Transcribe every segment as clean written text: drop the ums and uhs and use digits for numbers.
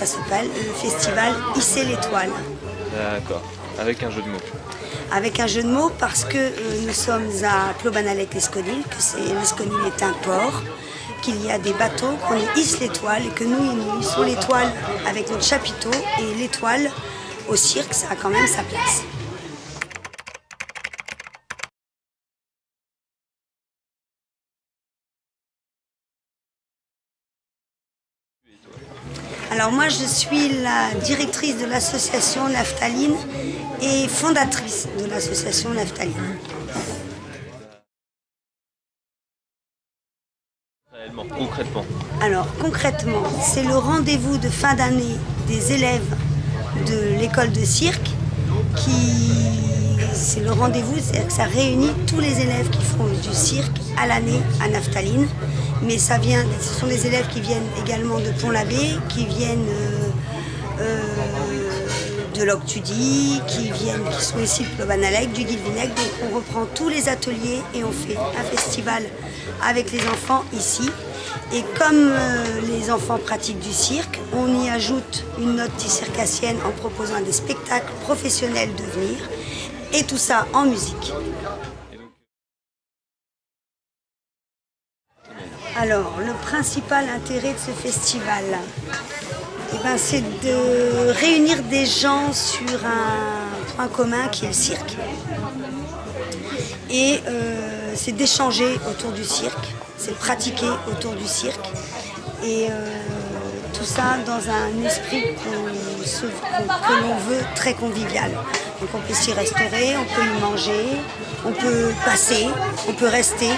s'appelle le festival Hisser l'étoile. D'accord, avec un jeu de mots. Avec un jeu de mots parce que nous sommes à Plobanalec-Lesconil, que Lesconil est un port, qu'il y a des bateaux, qu'on y hisse l'étoile et que nous hissons l'étoile avec notre chapiteau, et l'étoile au cirque, ça a quand même sa place. Alors moi je suis la directrice de l'association Naphtaline et fondatrice de l'association Naphtaline. Réellement, concrètement. Alors concrètement, c'est le rendez-vous de fin d'année des élèves de l'école de cirque c'est le rendez-vous, c'est-à-dire que ça réunit tous les élèves qui font du cirque à l'année à Naphtaline. Mais ce sont des élèves qui viennent également de Pont-l'Abbé, qui viennent de l'Octudie, qui sont ici de Plobanalec, du Guilvinec. Donc on reprend tous les ateliers et on fait un festival avec les enfants ici. Et comme les enfants pratiquent du cirque, on y ajoute une note circassienne en proposant des spectacles professionnels de venir, et tout ça en musique. Alors, le principal intérêt de ce festival, c'est de réunir des gens sur un point commun qui est le cirque. Et c'est d'échanger autour du cirque, c'est de pratiquer autour du cirque. Et tout ça dans un esprit que l'on veut très convivial. Donc on peut s'y restaurer, on peut y manger, on peut passer, on peut rester.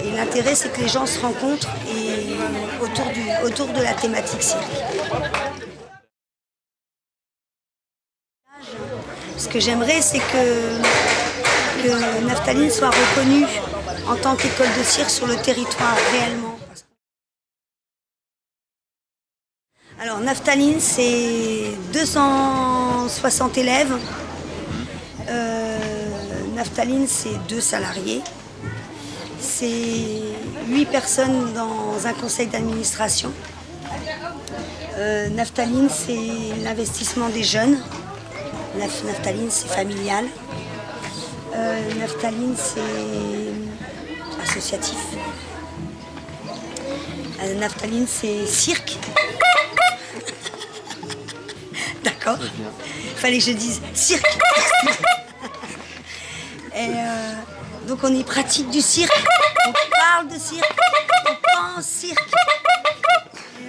Et l'intérêt, c'est que les gens se rencontrent autour de la thématique cirque. Ce que j'aimerais, c'est que Naphtaline soit reconnue en tant qu'école de cirque sur le territoire réellement. Alors Naphtaline, c'est 260 élèves. Naphtaline, c'est 2 salariés. C'est 8 personnes dans un conseil d'administration. Naphtaline, c'est l'investissement des jeunes. Naphtaline, c'est familial. Naphtaline, c'est associatif. Naphtaline, c'est cirque. D'accord. Fallait que je dise cirque. Et donc on y pratique du cirque, on parle de cirque, on pense cirque. Et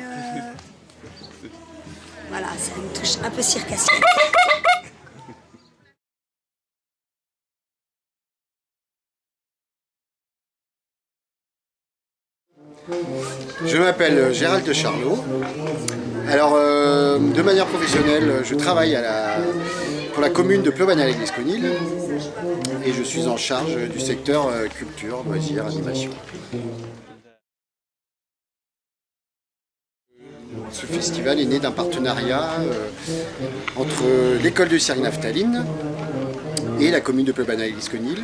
voilà, c'est une touche un peu circassienne. Je m'appelle Gérald de Charlot. Alors, de manière professionnelle, je travaille pour la commune de Plobanalec-Lesconil et je suis en charge du secteur culture, loisirs, animation. Ce festival est né d'un partenariat entre l'école de cirque Naphtaline et la commune de Plobanalec-Lesconil,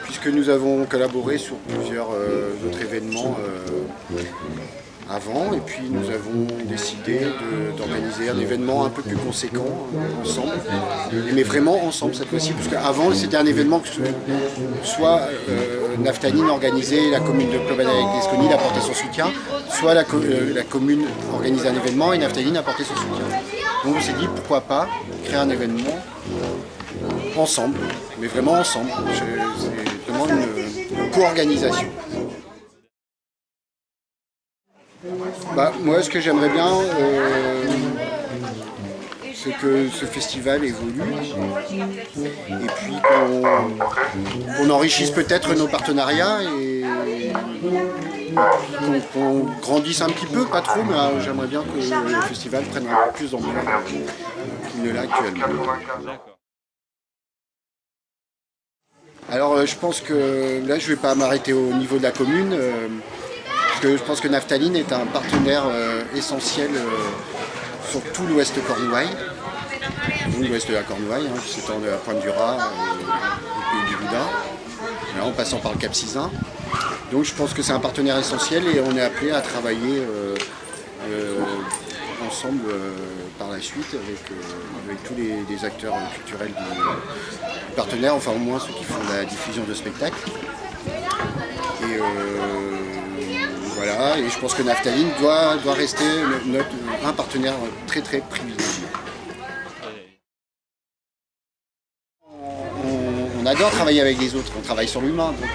puisque nous avons collaboré sur plusieurs autres événements avant, et puis nous avons décidé d'organiser un événement un peu plus conséquent ensemble, mais vraiment ensemble cette fois-ci, parce qu'avant c'était un événement que soit Naphtaline organisait et la commune de Plobanalec-Lesconil apportait son soutien, soit la commune organisait un événement et Naphtaline apportait son soutien. Donc on s'est dit pourquoi pas créer un événement ensemble, mais vraiment ensemble. C'est vraiment une co-organisation. Moi, ce que j'aimerais bien, c'est que ce festival évolue et puis qu'on enrichisse peut-être nos partenariats et qu'on grandisse un petit peu, pas trop, mais j'aimerais bien que le festival prenne un peu plus d'ampleur qu'il ne l'a actuellement. Alors je pense que là je ne vais pas m'arrêter au niveau de la commune, parce que je pense que Naphtaline est un partenaire essentiel sur tout l'ouest Cornouaille, l'ouest de la Cornouaille, qui s'étend de la Pointe du Raz au Pays du Boudin, en passant par le Cap Sizun. Donc je pense que c'est un partenaire essentiel et on est appelé à travailler ensemble par la suite avec tous les acteurs culturels du partenaire, enfin au moins ceux qui font la diffusion de spectacles. Et voilà, et je pense que Naphtaline doit rester un partenaire très très privilégié. On adore travailler avec les autres, on travaille sur l'humain, donc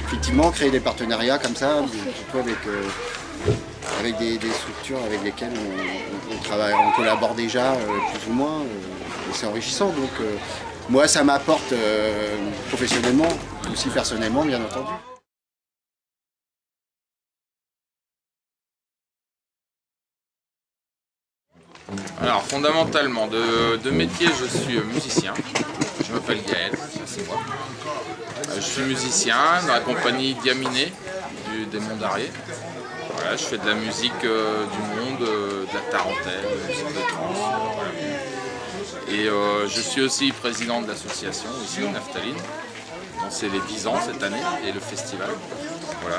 effectivement créer des partenariats comme ça, surtout avec des structures avec lesquelles on travaille, on collabore déjà plus ou moins, et c'est enrichissant. Donc moi ça m'apporte professionnellement, aussi personnellement bien entendu. Alors fondamentalement, de métier je suis musicien, je m'appelle Gaël, ça c'est moi. Je suis musicien dans la compagnie Diaminé des Monts d'Arrier. Voilà, je fais de la musique du monde, de la tarentelle, de la musique de trance. Voilà. Et je suis aussi président de l'association ici au Naphtaline. C'est les 10 ans cette année et le festival. Voilà.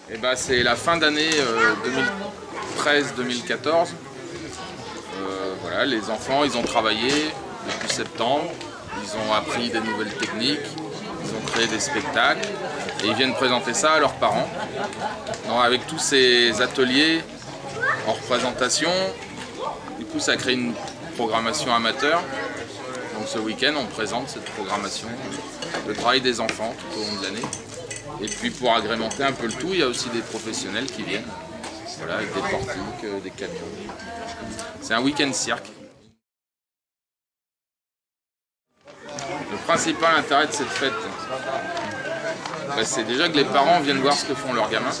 Et ben, c'est la fin d'année 2013-2014. Voilà, les enfants ils ont travaillé depuis septembre, ils ont appris des nouvelles techniques, ils ont créé des spectacles et ils viennent présenter ça à leurs parents. Donc, avec tous ces ateliers en représentation, du coup ça crée une programmation amateur. Donc ce week-end on présente cette programmation, le travail des enfants tout au long de l'année. Et puis pour agrémenter un peu le tout, il y a aussi des professionnels qui viennent, voilà, avec des portiques, des camions. C'est un week-end cirque. Le principal intérêt de cette fête, c'est déjà que les parents viennent voir ce que font leurs gamins.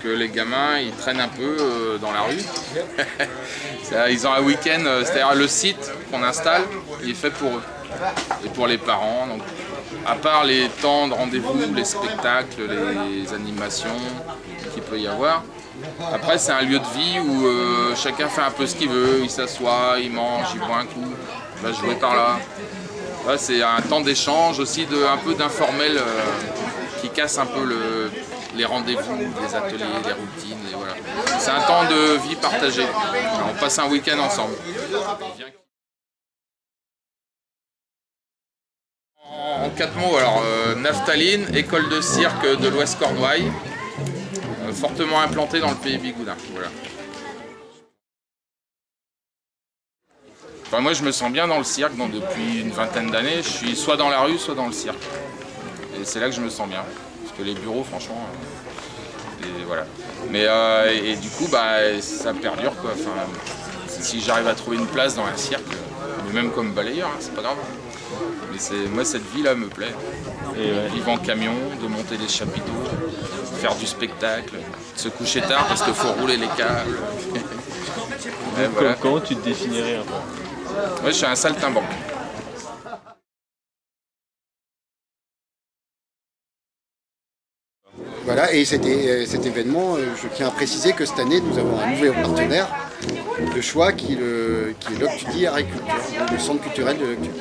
Que les gamins ils traînent un peu dans la rue. Ils ont un week-end, c'est-à-dire le site qu'on installe, il est fait pour eux et pour les parents. Donc, à part les temps de rendez-vous, les spectacles, les animations qu'il peut y avoir, après c'est un lieu de vie où chacun fait un peu ce qu'il veut, il s'assoit, il mange, il boit un coup, il va jouer par là. Là, c'est un temps d'échange aussi, un peu d'informel qui casse un peu les rendez-vous, les ateliers, les routines. Et voilà. C'est un temps de vie partagé. Alors, on passe un week-end ensemble. En 4 mots, alors Naphtaline, école de cirque de l'Ouest Cornouailles, fortement implantée dans le pays bigoudin. Voilà. Enfin, moi je me sens bien dans le cirque, donc depuis une vingtaine d'années, je suis soit dans la rue, soit dans le cirque. Et c'est là que je me sens bien, parce que les bureaux franchement, voilà. Mais et du coup ça perdure quoi. Enfin, si j'arrive à trouver une place dans un cirque, mais même comme balayeur, hein, c'est pas grave. Mais moi cette vie là me plaît. Vivre en camion, de monter des chapiteaux, faire du spectacle, se coucher tard parce qu'il faut rouler les câbles. Voilà. Comment tu te définirais un peu? Moi je suis un saltimbanque. Voilà, et cet événement, je tiens à préciser que cette année, nous avons un nouveau partenaire de choix qui est l'Octudie Agriculture, le centre culturel de l'Octudie.